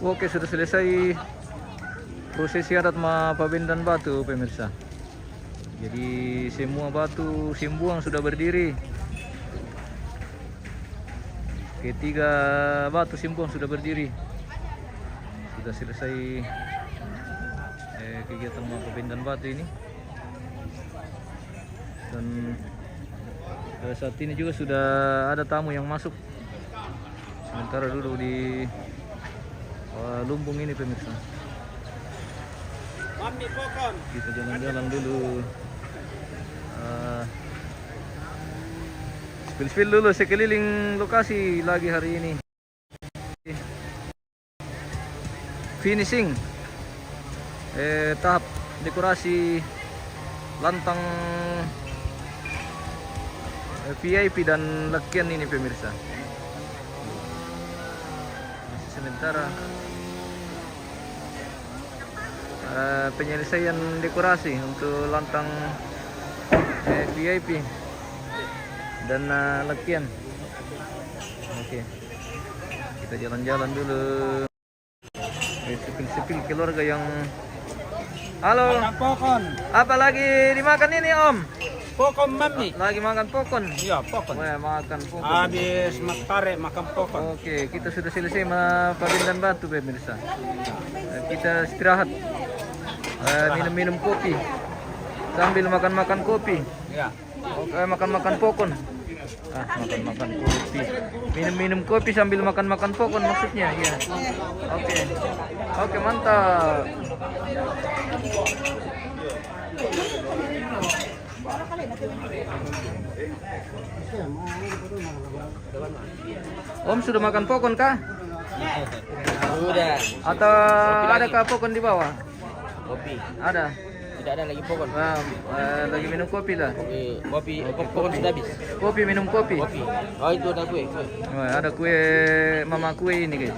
Oke, sudah selesai prosesi adat Mapabindan Batu, pemirsa. Jadi semua batu simbuang sudah berdiri. Ketiga batu simbuang sudah berdiri. Sudah selesai kegiatan Mapabindan Batu ini. Dan saat ini juga sudah ada tamu yang masuk. Sementara dulu di lumbung ini, pemirsa. Kita jalan-jalan dulu. Spill dulu sekeliling lokasi lagi hari ini. Finishing tahap dekorasi lantang VIP dan lakian ini, pemirsa. Sementara penyelesaian dekorasi untuk lantang VIP dan lakian. Oke, kita jalan-jalan dulu. Sepil keluarga yang halo. Apa lagi dimakan ini, Om? Pokon mami. Lagi makan pokon. Iya, pokon. Wah, makan pokon. Habis tarik makan pokon. Oke, kita sudah selesai Mapabindan Batu, pemirsa. Kita istirahat. Minum-minum kopi sambil makan-makan kopi. Ya. Oke, makan-makan pokon. Makan-makan kopi. Minum-minum kopi sambil makan-makan pokon maksudnya, ya. Oke. Oke, mantap. Om sudah makan pokon kah? Sudah. Atau adakah pokon di bawah? Kopi. Ada. Tidak ada lagi pokon. Lagi minum kopi lah. Kopi pokon sudah habis. Kopi, minum kopi. Kopi. Oh, itu ada kue. Ada kue, mama kue ini, guys.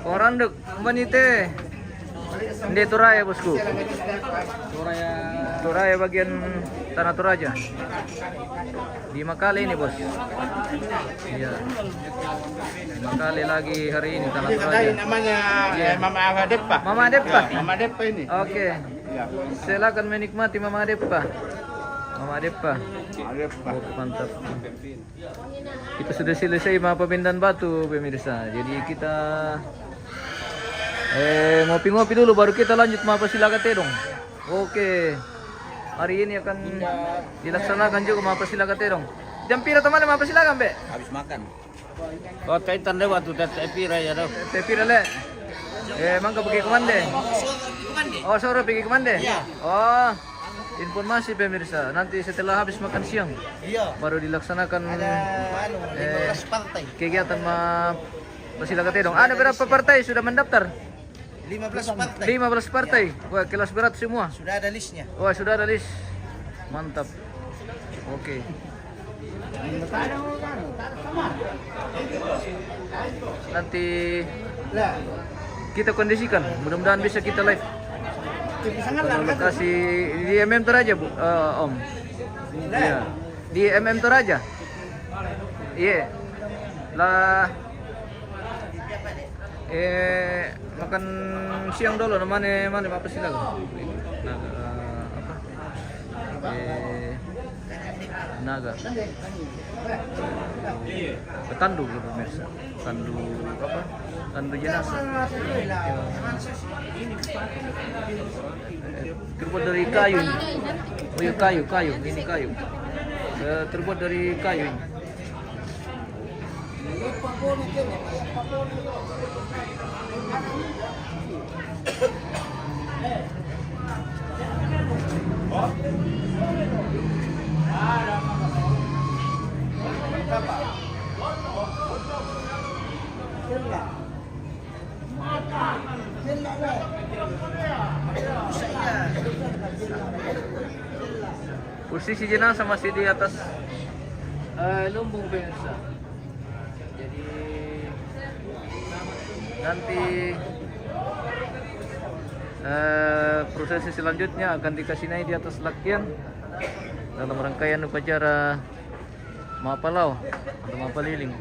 Orang dek, manite. Ini Toraya, bosku. Toraya bagian Tanah Toraja. Di Makale ini, bos. Iya. Di Makale lagi hari ini Tanah Toraja. Namanya Mama Depa. Mama Depa. Mama Depa ini. Oke. Silakan menikmati Mama Depa. Mama Depa. Oh, mantap. Kita sudah selesai Mapabindan Batu, pemirsa. Jadi kita ngopi-ngopi dulu baru kita lanjut Mapasilagatedong. Oke. Hari ini akan dilaksanakan juga Mapasilagatedong. Jam pira teman Mapasilagan, Be? Habis makan. Oh, kaitan lewat tuh tepira ya, dong. Tepira le. Mangga pergi kemana? Oh, sore pergi kemana? Iya. Oh, informasi pemirsa. Nanti setelah habis makan siang, Iya. baru dilaksanakan 15 partai. kegiatan Mapasilagatedong. Ada berapa partai sudah mendaftar? 15 partai. 15 partai. Wah, kelas berat semua. Sudah ada listnya. Wah, sudah ada list. Mantap. Oke. Nanti kita kondisikan. Mudah-mudahan bisa kita live. Lokasi di MM Toraja, Bu. Om. Iya. Di MM Toraja. Iya. Lah makan siang dulu mana apa sih lagi? Apa? Naga. Tandu, pemirsa. Tandu apa? Tandu jenazah. Terbuat dari kayu. Oh iya, kayu. Ini kayu. Terbuat dari kayu ini. Posisi jenazah masih di atas lumbung, pemirsa. Jadi nanti prosesi selanjutnya akan dikasih naik di atas lakian dalam rangkaian upacara Mapalau atau Mapaliling.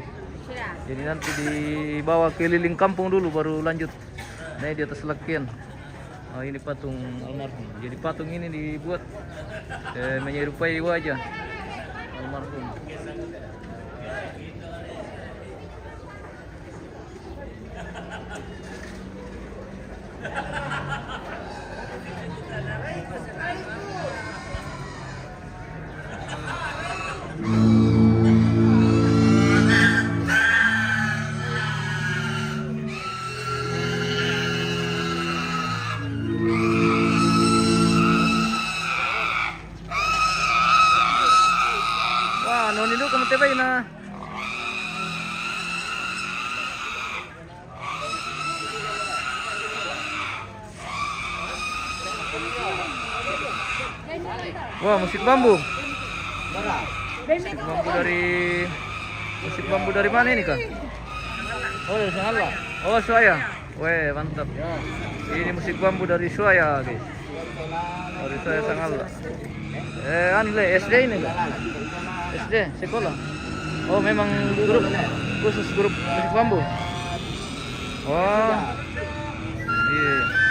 Jadi nanti dibawa keliling kampung dulu baru lanjut naik di atas lekian. Oh, ini patung almarhum. Jadi patung ini dibuat menyerupai wajah almarhum. Wah, noni dulu kamu tebay na. Wah, musik bambu. Musik bambu dari mana ini, Kak? Oh, dari Sangala. Oh, Suaya. Weh, mantap. Ini musik bambu dari Suaya, guys. Dari Suaya Sangala. SD ini, Kak? SD, sekolah. Oh, memang grup khusus grup musik bambu. Oh. Iya.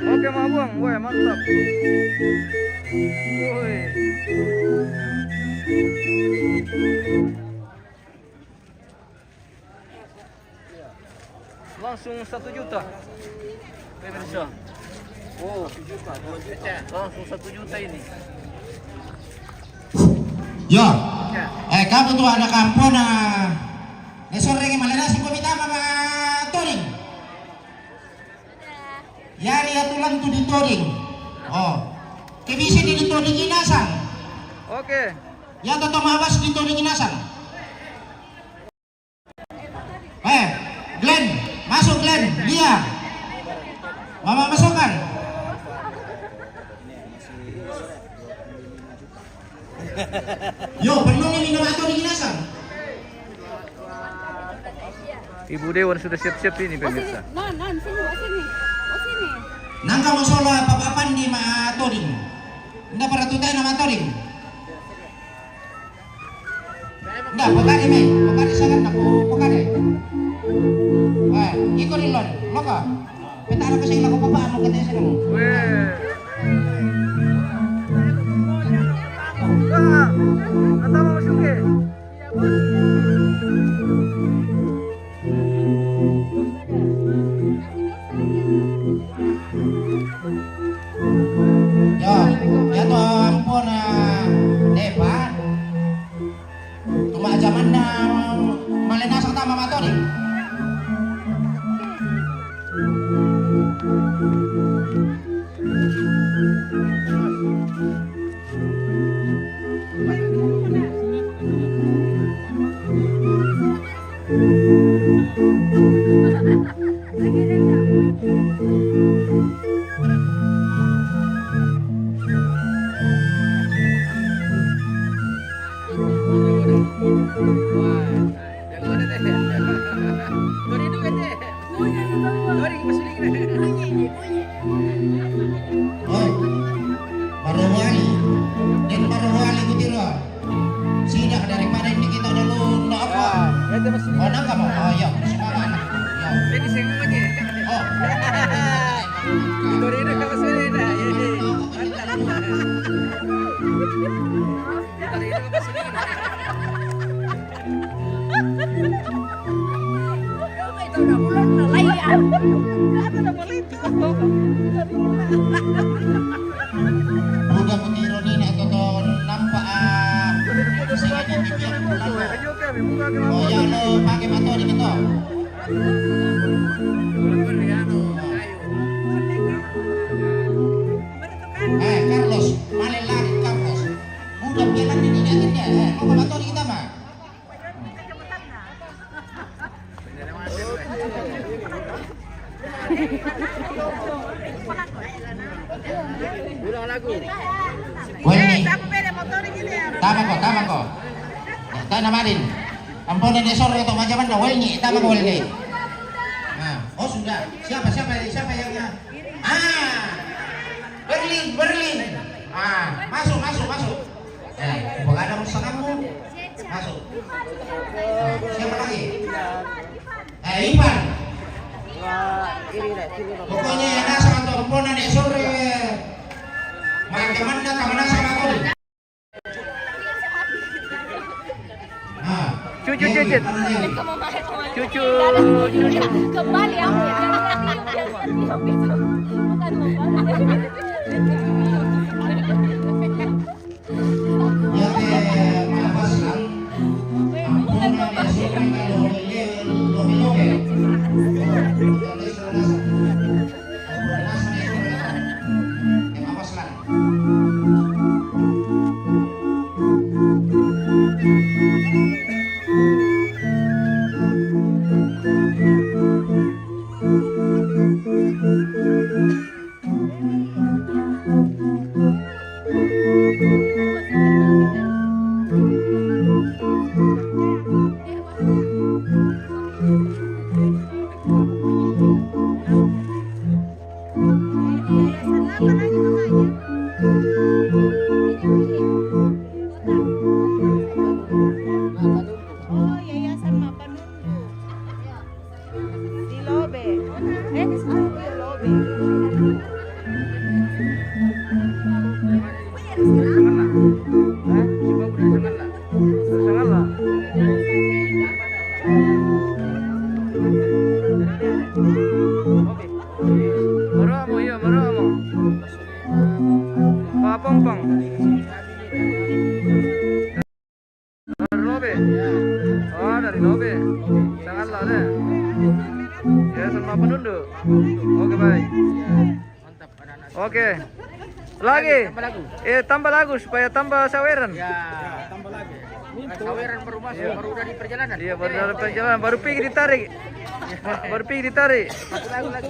Oke, mabung, weh, mantap. Woi. Langsung 1 juta. Pemirsa. Oh, 1 juta, 2 juta. Langsung 1 juta ini. Yo, kamu tuh ada kampung sore yang malah nasi komita mama touring. Yari atulan tuh di touring. Oh, kebisi di touring inasan. Oke. Ya toto mabas di touring inasan. Glenn, masuk Glenn, dia. Mama masukkan. Yo, penuh nih minum atau diginasan. Ibu Dewan sudah siap-siap ini pemirsa. Sini. Nangka mau solo apa-apaan di matoring. Nggak pernah tutai nama toring. Nggak, pokari me, pokari sangat nak pokari. Ikut ilon, loka. Peta anak kesini laku papa anu katanya sini. Weh. Wah, kata mau masuk ke? Ya tuh ampun depan. Cuma zaman malena serta mama toring. Oh, nangka mo. Oh, yo. Sumama anak. Yo. Ini sengong aja. Oh. Korina ka Serena. Korina ka Serena. Ito na ulan na layan. Ano na malit? Buga putiro ni na ito to nampak sige ni bibiyang bulan mo. Ayo kami buka ke Oh, ya lo pakai bato di gitu. Carlos, malen lagi Carlos. Budak jalan ini akhirnya. Mau ke bato di kita mah. Ulang lagu. Woi, tama ko. Tak namarin. Ampun ini sore atau macam mana? Woi, ni tama ko ini. Nah, oh sudah. Siapa yang Berlin. Masuk. Bukan ada urusan kamu. Masuk. Siapa lagi? Ivan. Pokoknya yang nasa kantor pun ada sore. Macam mana kamu nasa kantor? Cucu. Kembali aku Ya maafkan. Ampun ada sore kalau lobe. Oh, Yayasan Mapanundu. Di Lobe. Di Lobe. Maramo. Papompong. Dari Lobe. Sangatlah deh. Ya sama penduduk. Oke baik. Oke. Lagi. Tambah lagu supaya tambah saweran. Ya, tambah lagi. Saweran baru masuk, baru udah di perjalanan. Iya baru dalam perjalanan, baru pergi ditarik. Baru pergi ditarik. Satu lagu lagi.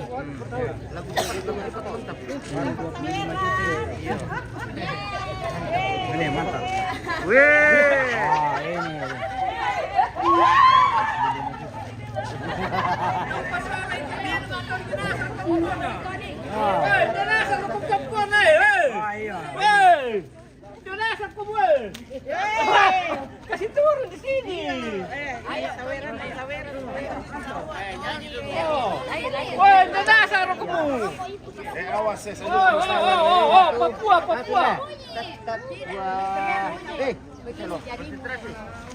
Lagu mantap. Ini mantap. Wih. Ini. Kasih turun di sini. Ayo saweran. Woi, dasar kamu. Awas Papua.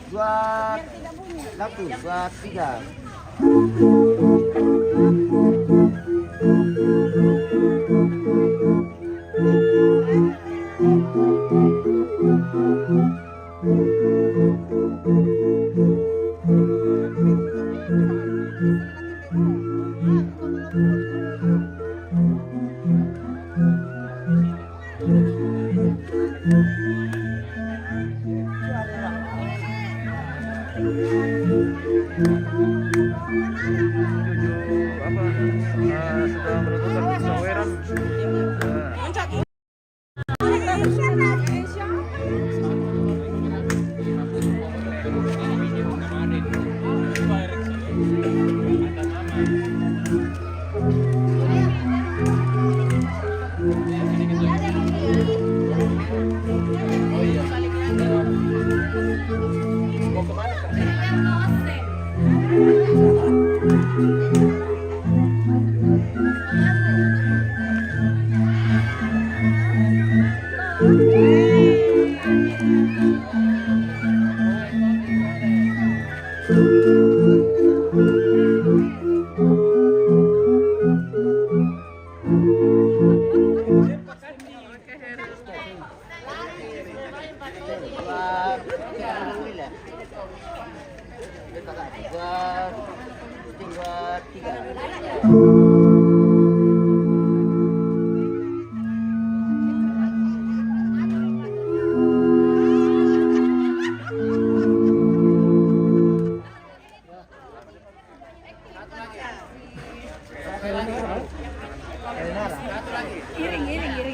Dua, tiga. Sudah menentukan saweran. Giring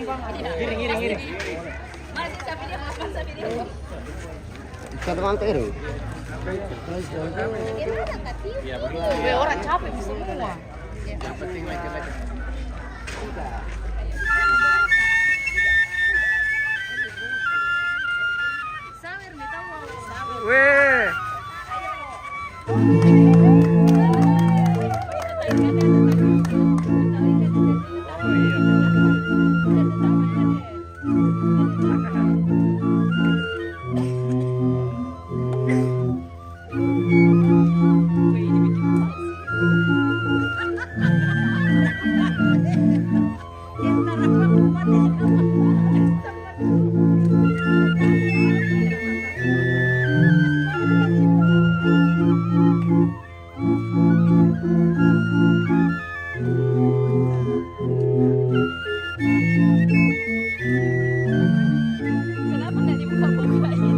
bang. Giring. Masih sapi dia makan sapi dia. Satu mantir. Orang capek semua. Yang penting laki-laki. Weh. Kenapa nggak dibuka-buka ini?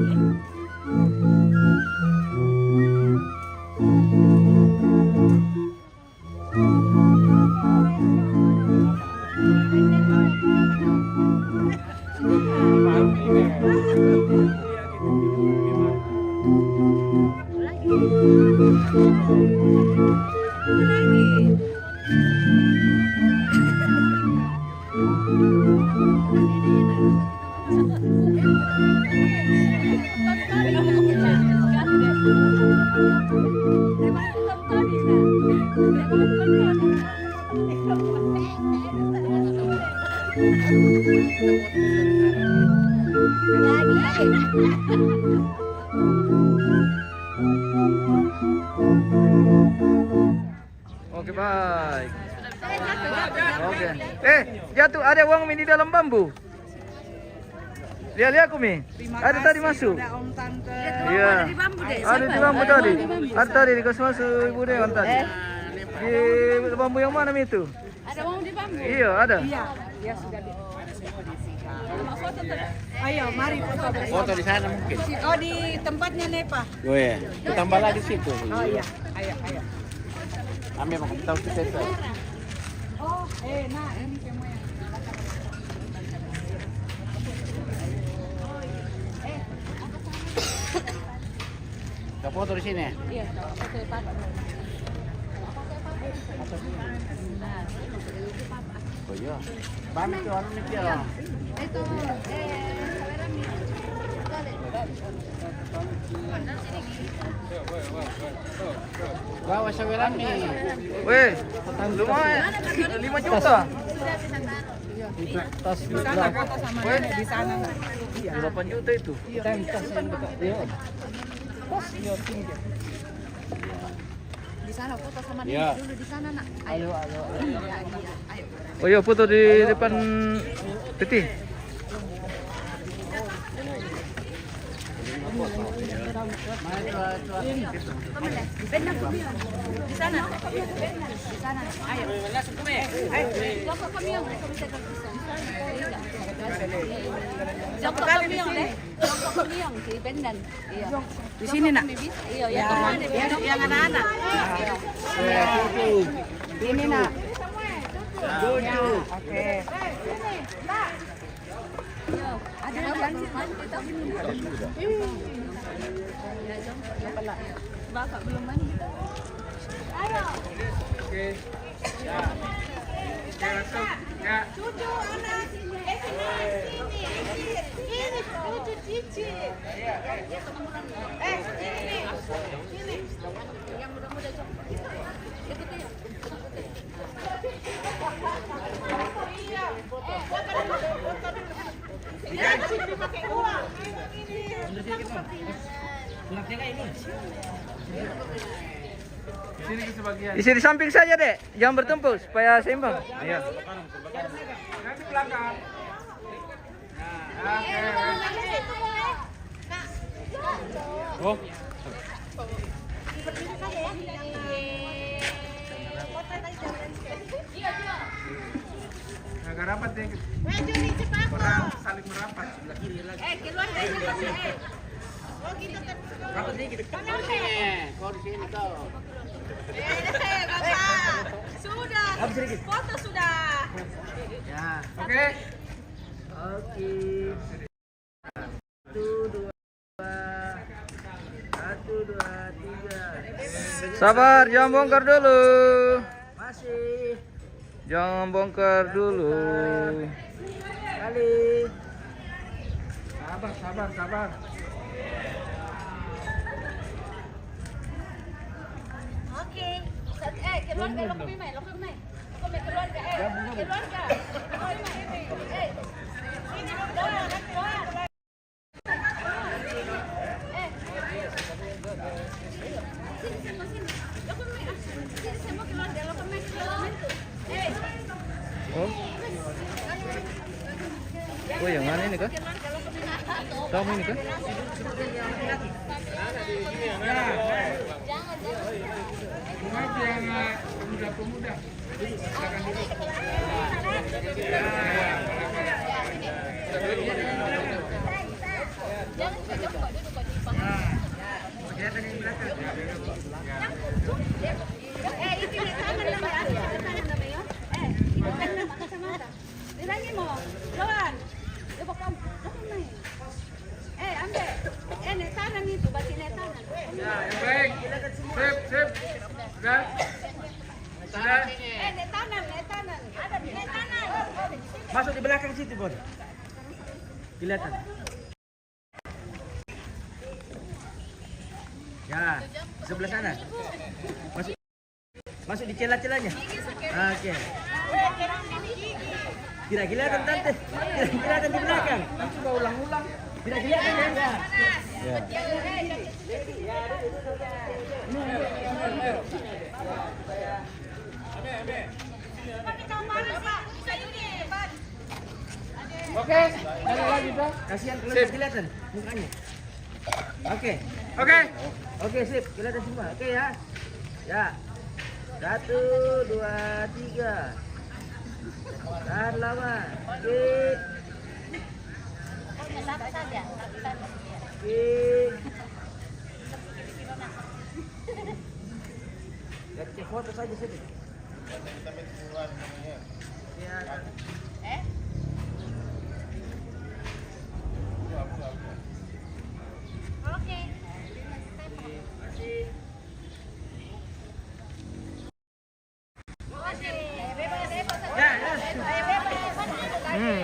Oke, baik. Oke. Jatuh, ada uang Mi di dalam bambu. Lihat aku Mi. Ada tadi masuk. Iya. Ada di bambu tadi. Ada tadi di kos masuk Ibu Dewan tadi. Di bambu yang mana Mi itu? Ada uang di bambu. Iya, ada. Ya sudah di. Ayo, mari foto. Foto di sana mungkin. Oh, di tempatnya Nepa. Oh ya, tambah lagi situ. Oh iya, ayo. Ambil makan tahu kita itu. Oh, nah ini semua yang. Kita foto di sini. Iya, foto Pak. Oh iya. Pamit tuh orang mikir. Itu Bawa saweran nih. Weh, lumayan. 5 juta. Tas di sana foto sama nenek di sana. 8 juta itu. Di sana foto sama nenek Iya. dulu di sana, Nak. Ayo. Ayo. Oh iya, foto di depan Titi. Di sana. Di sana. Ayo. Joko kami yang bisa Joko kami yang di Bendan. Iya. Di sini, Nak. Iya, yang anak-anak. Ini, Nak. Oke. Ada yang kita Bapak belum mandi. Ayo. Oke. Ya. Ya. Cucu anak sini. Ini cucu Cici. Sini. Yang muda-muda coba. Ikutin. Isi di samping saja, Dek. Jangan bertumpuk supaya seimbang. Iya. Oh. Agak rapat deh. Saling merapat sebelah kiri lagi. Keluar dari sini. Oh, gitu kan. Rapat dikit. Kau di sini kau. Bapak. Sudah. Foto sudah. Ya. Oke. Oke. 1, 2, 3. Sabar, jangan bongkar dulu. Masih. Jangan bongkar dulu. Kali. Sabar. Oke. Keluarga lo kemana? Keluarga. Keluarga. Ini keluar. Oh. Oh, yang mana ini kah? Kamu ini kah? Maaf yang pemuda-pemuda. Silakan duduk. Ya, yang baik. Sip. Sudah. Masuk di belakang situ, Bon. Kelihatan. Ya, sebelah sana. Masuk di celah-celahnya. Oke. Tidak kelihatan, Tante. Tidak kelihatan di belakang. Nanti mau ulang-ulang. Tidak kelihatan ya. Ya. Oke. Ada lagi, Pak. Kasihan kalau tidak kelihatan mukanya. Oke. Oke, sip. Kelihatan semua. Oke ya. Ya. 1, 2, 3. Tahan lama. Oke. Lihat cek foto saja sini. Ya. Oke.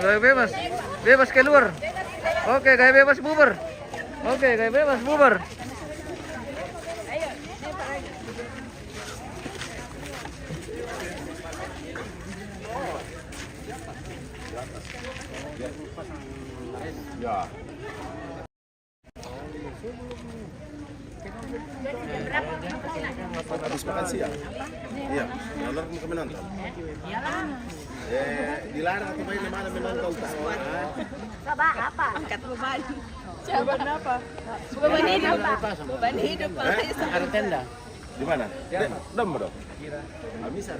Gaya bebas. Bebas keluar. Oke, gaya bebas bubar. Oke, gaya bebas bubar. Ya. Habis makan siang? Iya. Lalu mau nonton? Dilarang atau main mana menonton? Coba apa? Angkat beban. Beban apa? Beban hidup. Beban hidup. Ada tenda. Di mana? Dem bro. Bisa.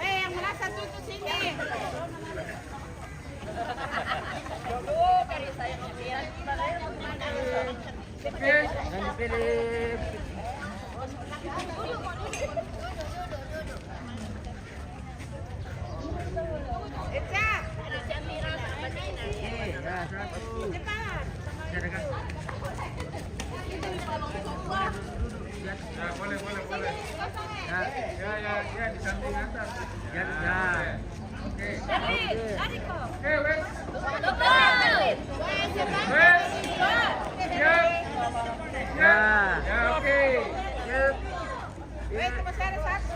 Yang merasa tutup sini. Jangan dipilih. Ya, boleh. Ya, di samping atas. Ya. Oke. Dari kok. Oke, wes. Ya. Ya, oke. Yuk. Wes, ada satu.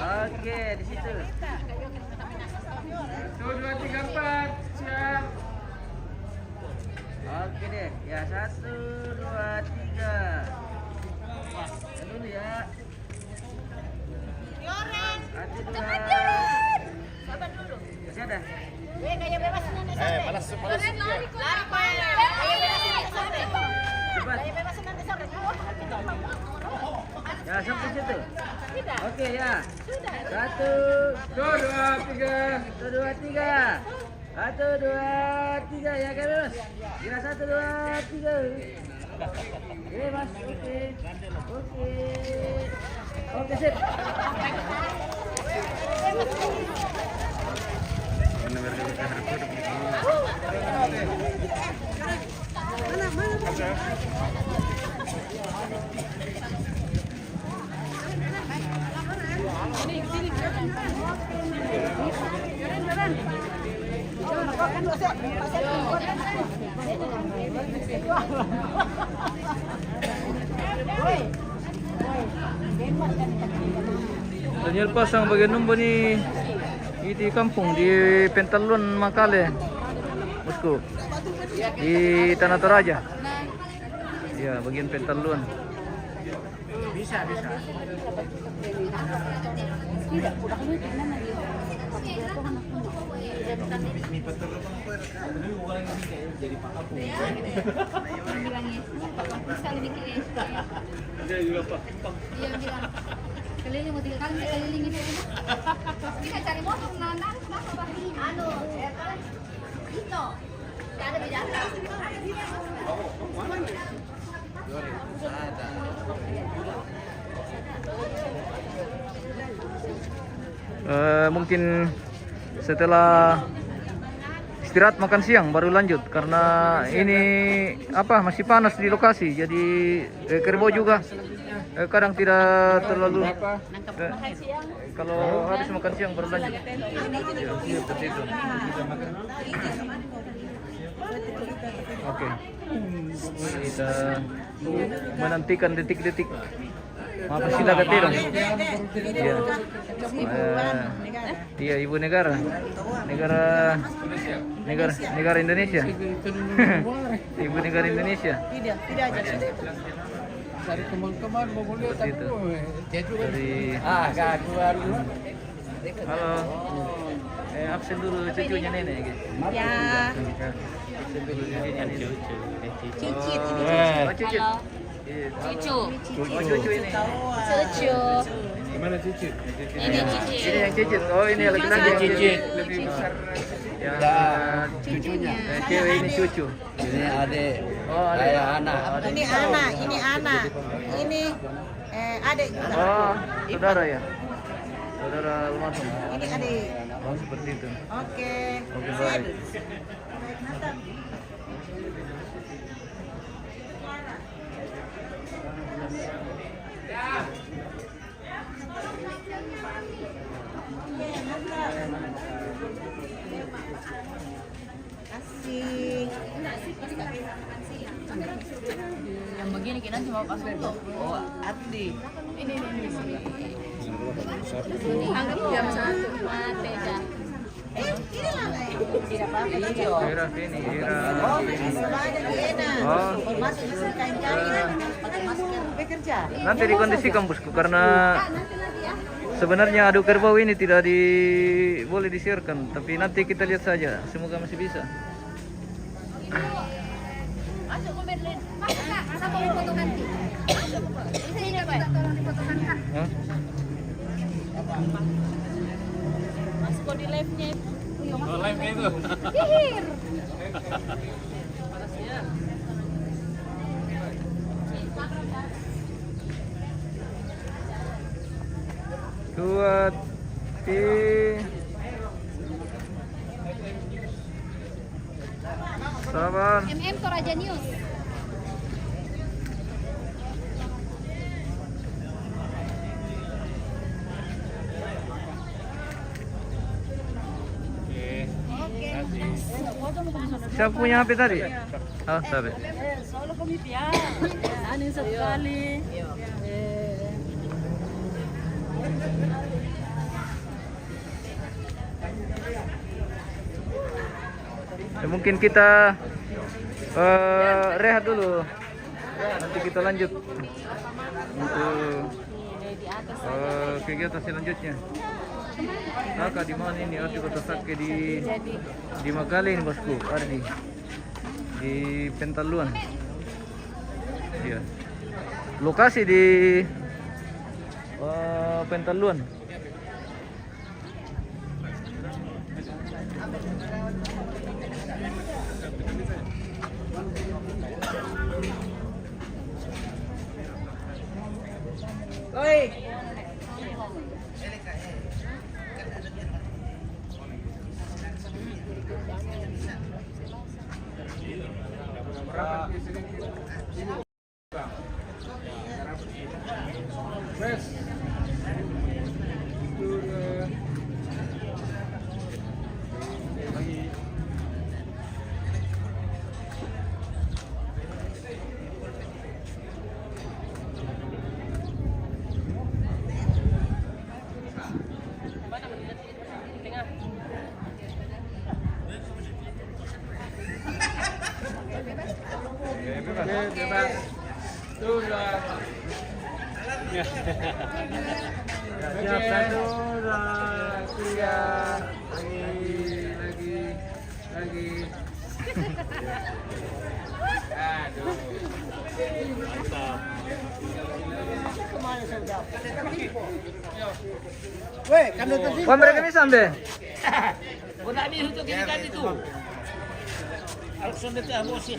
Oke, di situ. 1, 2, 3, 4. Siap. Oke deh, ya 1, 2, 3. Dulu ya. Yoren. 1, 2. Sabar dulu. Masih ada? Gaya bebas nanti sore. Panas. Yoren lari kok. Lari kok. Gaya bebas nanti sore. Cepat. Gaya bebas nanti sore. Ya, sampai situ. Tidak. Oke ya. Sudah. 1, 2, 3. 1, 2, 3. 1, 2, 3 ya kan Mas? Kira 1, 2, 3. Oke Mas, oke. Oke sip. Daniel pasang bagian numbo ni di kampung di Pentalun Makale, bosku, di Tanah Toraja. Ya, bagian Pentalun. Bisa. Tidak, udah kami gimana dia? Dia bilang keliling mau 3 kali keliling itu. Kita cari motor nanang kenapa Bang? Anu, itu. Tidak ada bicara. Mungkin setelah istirahat makan siang baru lanjut karena ini masih panas di lokasi, jadi kerbau juga kadang tidak terlalu kalau habis makan siang baru lanjut. Ya, seperti itu. Oke, kita menantikan detik-detik sila katirong. Iya. Iya, ibu negara Indonesia. Ibu negara Indonesia. Tidak aja. Cari teman-teman mau lihat Seperti itu. Dari halo. Absen dulu cucunya nenek guys. Ya. Absen dulu cucunya nenek. Cicit ini. Oh, cucu. Cucu. Oh, cucu ini. Cucu. Gimana Cici? Ini cucu. Ini yang cicit. Oh, ini yang laki-laki yang cicit. Lebih besar. Yang Cucunya. cewek ini cucu. Ini adik. Oh, ada anak. Ini anak, ini adik juga. Oh, saudara ya. Saudara almarhum. Ini adik. Oh, seperti itu. Oke. Oke, baik. Asik. Yang begini kita cuma pas dulu. Oh, Adi. Ini. Anggap jam 1 mati dah. Ini lah. Tidak apa-apa. Ira sini, Ira. Sebanyak enak. Oh. Masuk kain-kain. Pakai masker. Bekerja. Nanti dikondisikan bosku karena sebenarnya adu kerbau ini tidak boleh disiarkan, tapi nanti kita lihat saja. Semoga masih bisa. Masuk ke Berlin. Masuk Kak, sama mau foto ganti. Bisa ini apa? Tolong difotokan Kak. Hah? Masuk kok di live-nya. Oh, live itu. Hihir. Kuat. Sabar. MM Toraja News. Siapa punya HP tadi? Oh, sabi. Solo kami pian. Ano sa kali? Ya, mungkin kita rehat dulu. Nanti kita lanjut untuk kegiatan selanjutnya. Kakak di mana ini? Oh, di Kota Sake di Magalin, bosku. Ardi di Pentaluan. Iya. Lokasi di Pentaluan. Bebas. Sudah. Siap, 1, 2, 3. Lagi. Aduh. Wah, mereka bisa ambil. Wala ni huto kita dito. Alexander teh bosin.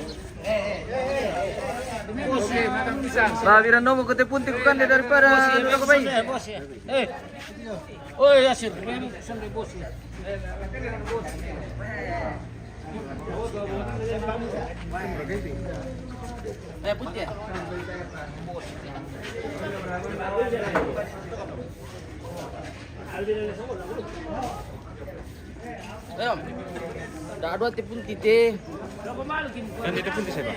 Oke, makan pisang. Lawiran nomo kote punti kukan daripada dulu ke bayi. Bos ya. Oh ya sir, ini sampai bos ya. Putih. Ayo. Dah dua tipun tite. Yang itu pun siapa?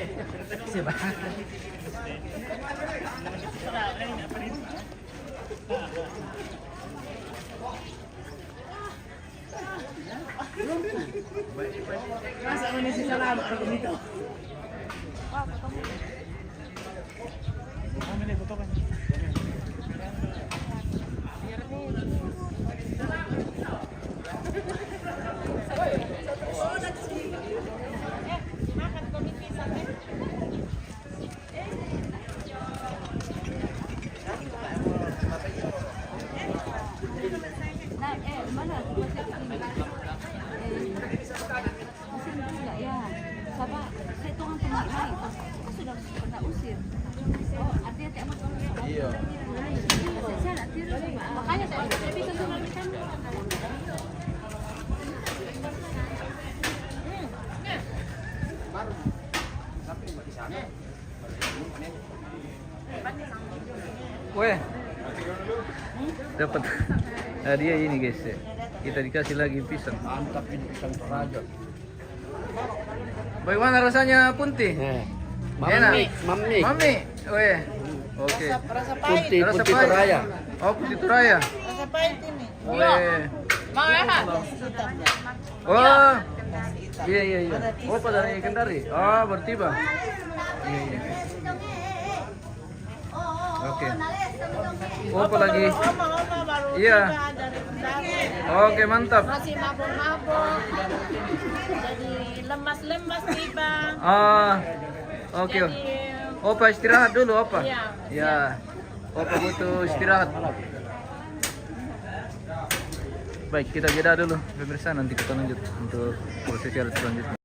Iya. Makanya saya bisa mengalihkan. Weh, dapat hadiah ini guys. Kita dikasih lagi pisang. Mantap ini pisang Toraja. Bagaimana rasanya punti? Enak. Mami. Weh. Oke. Punti Rasa Punti pahit. Toraja. Oh, punti Toraja. Rasa pahit ini. Weh. Mau ya? Oh. Iya. Oh, pada ikan dari. Oh, berarti bang. Iya. Oke. Oh, apa lagi? Oma baru Iya. tiba dari Kendari. Oke, mantap. Masih mabuk-mabuk. Jadi lemas-lemas tiba. Ah. Oke. Jadi Opa istirahat dulu, Opa. Iya. Ya. Opa butuh istirahat. Baik, kita jeda dulu pemirsa, nanti kita lanjut untuk proses selanjutnya.